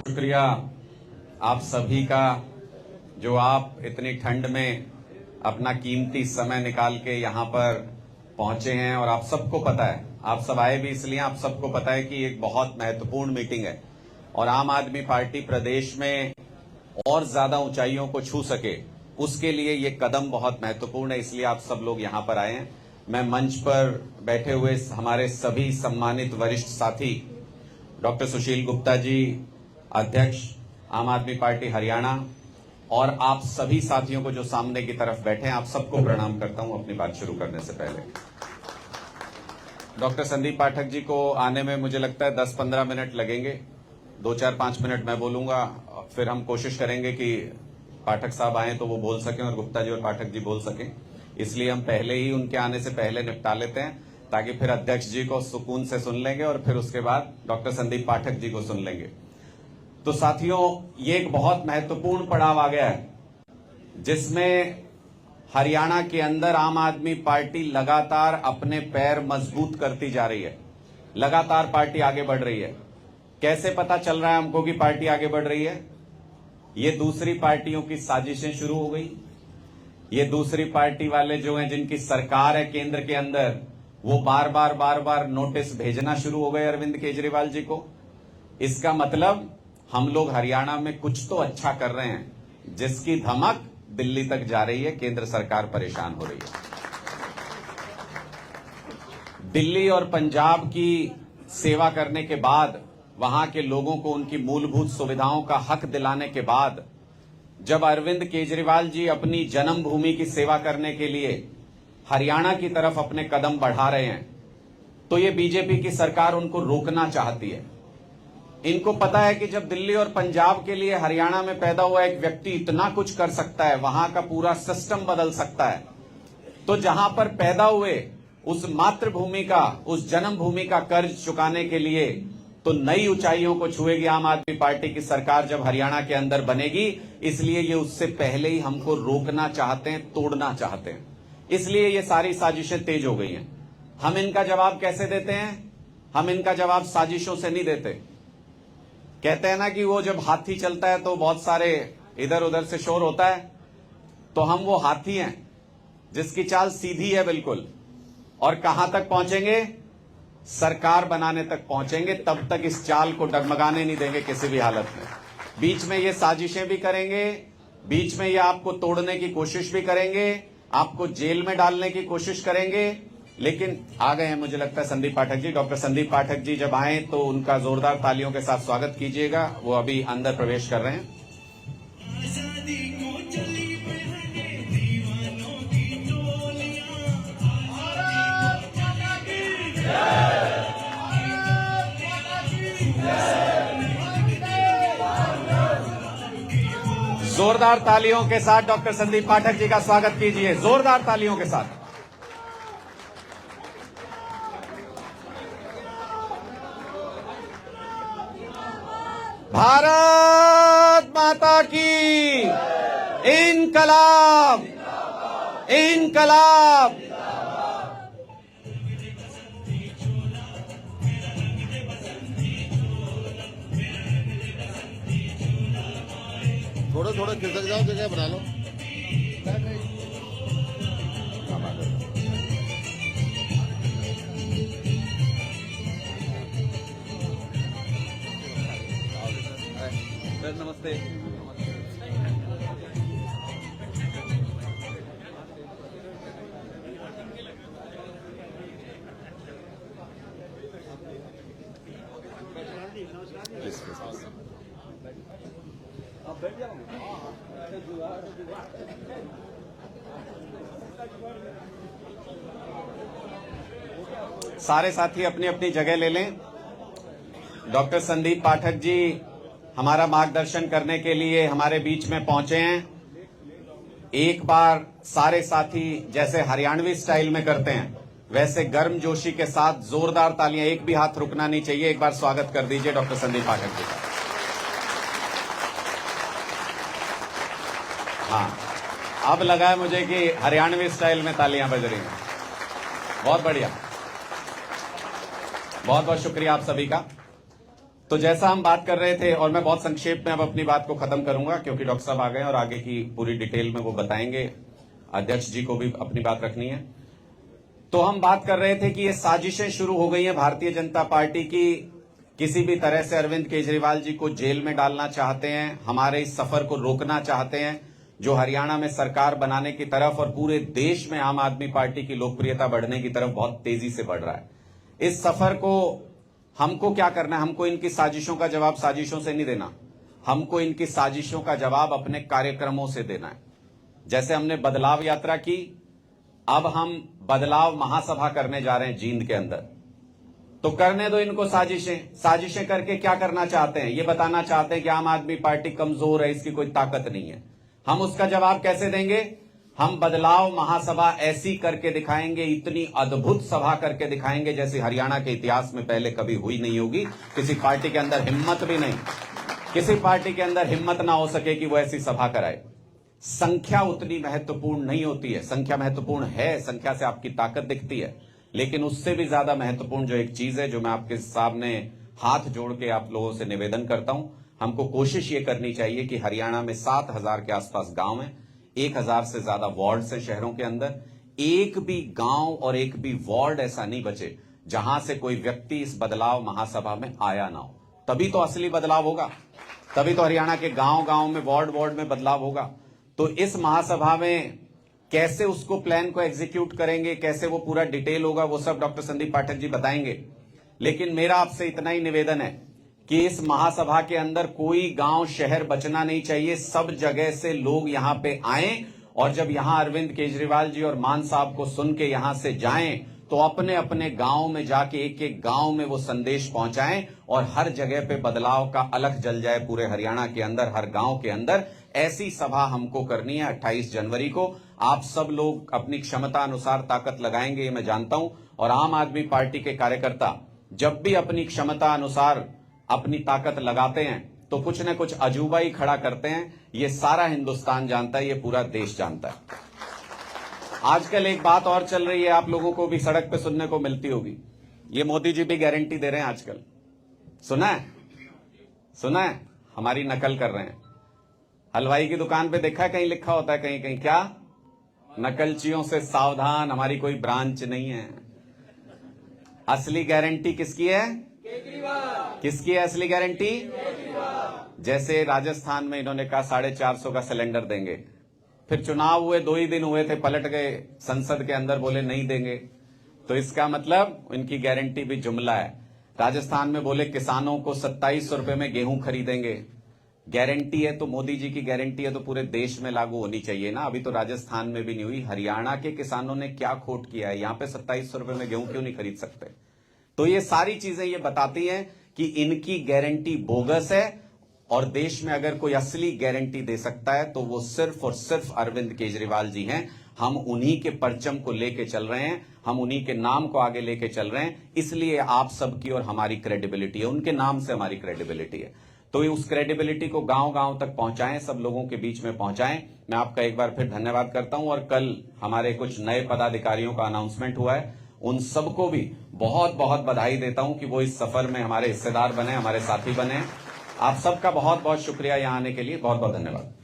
शुक्रिया आप सभी का जो आप इतनी ठंड में अपना कीमती समय निकाल के यहाँ पर पहुंचे हैं। और आप सबको पता है, आप सब आए भी इसलिए, आप सबको पता है कि एक बहुत महत्वपूर्ण मीटिंग है और आम आदमी पार्टी प्रदेश में और ज्यादा ऊंचाइयों को छू सके उसके लिए ये कदम बहुत महत्वपूर्ण है, इसलिए आप सब लोग यहाँ पर आए हैं। मैं मंच पर बैठे हुए हमारे सभी सम्मानित वरिष्ठ साथी डॉक्टर सुशील गुप्ता जी, अध्यक्ष आम आदमी पार्टी हरियाणा, और आप सभी साथियों को जो सामने की तरफ बैठे हैं, आप सबको प्रणाम करता हूं। अपनी बात शुरू करने से पहले डॉक्टर संदीप पाठक जी को आने में मुझे लगता है 10-15 मिनट लगेंगे। 2-4-5 मिनट मैं बोलूंगा, फिर हम कोशिश करेंगे कि पाठक साहब आए तो वो बोल सकें और गुप्ता जी और पाठक जी बोल सकें, इसलिए हम पहले ही उनके आने से पहले निपटा लेते हैं ताकि फिर अध्यक्ष जी को सुकून से सुन लेंगे और फिर उसके बाद डॉक्टर संदीप पाठक जी को सुन लेंगे। तो साथियों, ये एक बहुत महत्वपूर्ण पड़ाव आ गया है जिसमें हरियाणा के अंदर आम आदमी पार्टी लगातार अपने पैर मजबूत करती जा रही है, लगातार पार्टी आगे बढ़ रही है। कैसे पता चल रहा है हमको कि पार्टी आगे बढ़ रही है? ये दूसरी पार्टियों की साजिशें शुरू हो गई। ये दूसरी पार्टी वाले जो हैं, जिनकी सरकार है केंद्र के अंदर, वो बार बार नोटिस भेजना शुरू हो गए अरविंद केजरीवाल जी को। इसका मतलब हम लोग हरियाणा में कुछ तो अच्छा कर रहे हैं, जिसकी धमक दिल्ली तक जा रही है। केंद्र सरकार परेशान हो रही है। दिल्ली और पंजाब की सेवा करने के बाद, वहां के लोगों को उनकी मूलभूत सुविधाओं का हक दिलाने के बाद, जब अरविंद केजरीवाल जी अपनी जन्मभूमि की सेवा करने के लिए हरियाणा की तरफ अपने कदम बढ़ा रहे हैं, तो ये बीजेपी की सरकार उनको रोकना चाहती है। इनको पता है कि जब दिल्ली और पंजाब के लिए हरियाणा में पैदा हुआ एक व्यक्ति इतना कुछ कर सकता है, वहां का पूरा सिस्टम बदल सकता है, तो जहां पर पैदा हुए उस मातृभूमि का, उस जन्मभूमि का कर्ज चुकाने के लिए तो नई ऊंचाइयों को छुएगी आम आदमी पार्टी की सरकार जब हरियाणा के अंदर बनेगी। इसलिए ये उससे पहले ही हमको रोकना चाहते हैं, तोड़ना चाहते हैं। इसलिए ये सारी साजिशें तेज हो गई हैं। हम इनका जवाब कैसे देते हैं? हम इनका जवाब साजिशों से नहीं देते। कहते हैं ना कि वो जब हाथी चलता है तो बहुत सारे इधर उधर से शोर होता है, तो हम वो हाथी हैं जिसकी चाल सीधी है बिल्कुल। और कहां तक पहुंचेंगे? सरकार बनाने तक पहुंचेंगे। तब तक इस चाल को डगमगाने नहीं देंगे किसी भी हालत में। बीच में ये साजिशें भी करेंगे, बीच में ये आपको तोड़ने की कोशिश भी करेंगे, आपको जेल में डालने की कोशिश करेंगे। लेकिन आ गए हैं, मुझे लगता है संदीप पाठक जी। डॉक्टर संदीप पाठक जी जब आए तो उनका जोरदार तालियों के साथ स्वागत कीजिएगा। वो अभी अंदर प्रवेश कर रहे हैं। जोरदार तालियों के साथ डॉक्टर संदीप पाठक जी का स्वागत कीजिए, जोरदार तालियों के साथ। भारत माता की इनकलाब, इनकलाब। थोड़ा थोड़ा खिसक जाओ, जगह बना लो। नमस्ते। सारे साथी अपनी अपनी जगह ले लें। डॉक्टर संदीप पाठक जी हमारा मार्गदर्शन करने के लिए हमारे बीच में पहुंचे हैं। एक बार सारे साथी जैसे हरियाणवी स्टाइल में करते हैं वैसे गर्मजोशी के साथ जोरदार तालियां, एक भी हाथ रुकना नहीं चाहिए। एक बार स्वागत कर दीजिए डॉक्टर संदीप पाठक जी का। हाँ, अब लगा है मुझे कि हरियाणवी स्टाइल में तालियां बज रही हैं। बहुत बढ़िया, बहुत बहुत शुक्रिया आप सभी का। तो जैसा हम बात कर रहे थे, और मैं बहुत संक्षेप में अब अपनी बात को खत्म करूंगा क्योंकि डॉक्टर साहब आ गए और आगे की पूरी डिटेल में वो बताएंगे, अध्यक्ष जी को भी अपनी बात रखनी है। तो हम बात कर रहे थे कि ये साजिशें शुरू हो गई हैं भारतीय जनता पार्टी की, किसी भी तरह से अरविंद केजरीवाल जी को जेल में डालना चाहते हैं, हमारे इस सफर को रोकना चाहते हैं जो हरियाणा में सरकार बनाने की तरफ और पूरे देश में आम आदमी पार्टी की लोकप्रियता बढ़ने की तरफ बहुत तेजी से बढ़ रहा है। इस सफर को हमको क्या करना है? हमको इनकी साजिशों का जवाब साजिशों से नहीं देना, हमको इनकी साजिशों का जवाब अपने कार्यक्रमों से देना है। जैसे हमने बदलाव यात्रा की, अब हम बदलाव महासभा करने जा रहे हैं जींद के अंदर। तो करने दो इनको साजिशें करके क्या करना चाहते हैं? ये बताना चाहते हैं कि आम आदमी पार्टी कमजोर है, इसकी कोई ताकत नहीं है। हम उसका जवाब कैसे देंगे? हम बदलाव महासभा ऐसी करके दिखाएंगे, इतनी अद्भुत सभा करके दिखाएंगे जैसे हरियाणा के इतिहास में पहले कभी हुई नहीं होगी। किसी पार्टी के अंदर हिम्मत भी नहीं, किसी पार्टी के अंदर हिम्मत ना हो सके कि वो ऐसी सभा कराए। संख्या उतनी महत्वपूर्ण नहीं होती है, संख्या महत्वपूर्ण है, संख्या से आपकी ताकत दिखती है, लेकिन उससे भी ज्यादा महत्वपूर्ण जो एक चीज है, जो मैं आपके सामने हाथ जोड़ के आप लोगों से निवेदन करता हूं, हमको कोशिश ये करनी चाहिए कि हरियाणा में 7,000 के आसपास गांव हैं, 1,000 से ज्यादा वार्ड है शहरों के अंदर, एक भी गांव और एक भी वार्ड ऐसा नहीं बचे जहां से कोई व्यक्ति इस बदलाव महासभा में आया ना हो। तभी तो असली बदलाव होगा, तभी तो हरियाणा के गांव गांव में, वार्ड में बदलाव होगा। तो इस महासभा में कैसे उसको प्लान को एग्जीक्यूट करेंगे, कैसे वो पूरा डिटेल होगा, वो सब डॉक्टर संदीप पाठक जी बताएंगे। लेकिन मेरा आपसे इतना ही निवेदन है कि इस महासभा के अंदर कोई गांव शहर बचना नहीं चाहिए, सब जगह से लोग यहां पे आएं, और जब यहां अरविंद केजरीवाल जी और मान साहब को सुन के यहां से जाएं तो अपने अपने गांव में जाके एक एक गांव में वो संदेश पहुंचाएं और हर जगह पे बदलाव का अलख जल जाए पूरे हरियाणा के अंदर, हर गांव के अंदर। ऐसी सभा हमको करनी है 28 जनवरी को। आप सब लोग अपनी क्षमता अनुसार ताकत लगाएंगे, ये मैं जानता हूं, और आम आदमी पार्टी के कार्यकर्ता जब भी अपनी क्षमता अनुसार अपनी ताकत लगाते हैं तो कुछ न कुछ अजूबा ही खड़ा करते हैं। ये सारा हिंदुस्तान जानता है, ये पूरा देश जानता है। आजकल एक बात और चल रही है, आप लोगों को भी सड़क पे सुनने को मिलती होगी, ये मोदी जी भी गारंटी दे रहे हैं आजकल। सुना है, हमारी नकल कर रहे हैं। हलवाई की दुकान पे देखा है कहीं लिखा होता है कहीं कहीं, क्या? नकलचियों से सावधान, हमारी कोई ब्रांच नहीं है। असली गारंटी किसकी है? किसकी है असली गारंटी? जैसे राजस्थान में इन्होंने कहा 450 का सिलेंडर देंगे, फिर चुनाव हुए, 2 ही दिन हुए थे, पलट गए संसद के अंदर, बोले नहीं देंगे। तो इसका मतलब इनकी गारंटी भी जुमला है। राजस्थान में बोले किसानों को 2700 रुपए में गेहूं खरीदेंगे। गारंटी है तो मोदी जी की गारंटी है तो पूरे देश में लागू होनी चाहिए ना। अभी तो राजस्थान में भी नहीं हुई। हरियाणा के किसानों ने क्या खोट किया है? यहां पे 2700 रुपए में गेहूं क्यों नहीं खरीद सकते? तो ये सारी चीजें ये बताती हैं कि इनकी गारंटी बोगस है, और देश में अगर कोई असली गारंटी दे सकता है तो वो सिर्फ और सिर्फ अरविंद केजरीवाल जी हैं। हम उन्हीं के परचम को लेके चल रहे हैं, हम उन्हीं के नाम को आगे लेके चल रहे हैं, इसलिए आप सबकी और हमारी क्रेडिबिलिटी है, उनके नाम से हमारी क्रेडिबिलिटी है। तो उस क्रेडिबिलिटी को गांव गांव तक पहुंचाएं, सब लोगों के बीच में पहुंचाएं। मैं आपका एक बार फिर धन्यवाद करता हूं, और कल हमारे कुछ नए पदाधिकारियों का अनाउंसमेंट हुआ है, उन सबको भी बहुत बहुत बधाई देता हूं कि वो इस सफर में हमारे हिस्सेदार बने, हमारे साथी बने। आप सबका बहुत बहुत शुक्रिया यहां आने के लिए, बहुत बहुत धन्यवाद।